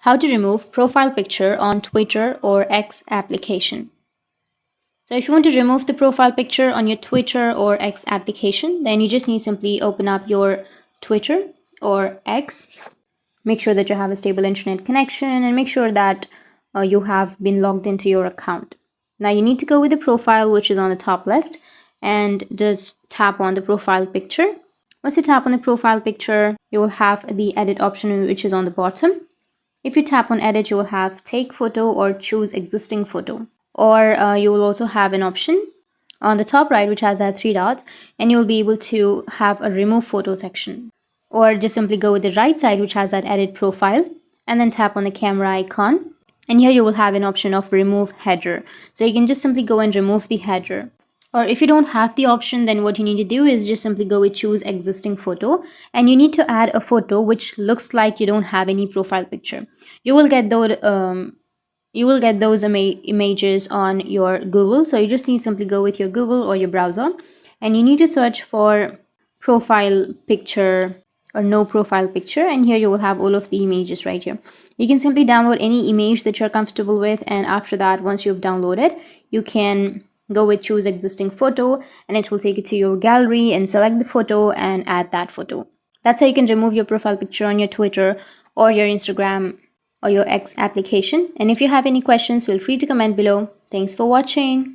How to remove profile picture on Twitter or X application. So if you want to remove the profile picture on your Twitter or X application, then you just need simply open up your Twitter or X. Make sure that you have a stable internet connection and make sure that you have been logged into your account. Now you need to go with the profile, which is on the top left, and just tap on the profile picture. Once you tap on the profile picture, you will have the edit option, which is on the bottom. If you tap on edit, you will have take photo or choose existing photo. Or you will also have an option on the top right which has that three dots, and you will be able to have a remove photo section. Or just simply go with the right side which has that edit profile and then tap on the camera icon. And here you will have an option of remove header. So you can just simply go and remove the header. Or if you don't have the option, then what you need to do is just simply go with choose existing photo, and you need to add a photo which looks like you don't have any profile picture. You will get those images on your Google. So you just need to simply go with your Google or your browser, and you need to search for profile picture or no profile picture, and here you will have all of the images right here. You can simply download any image that you're comfortable with, and after that, once you've downloaded, you can go with choose existing photo, and it will take you to your gallery and select the photo and add that photo. That's how you can remove your profile picture on your Twitter or your Instagram or your X application. And if you have any questions, feel free to comment below. Thanks for watching.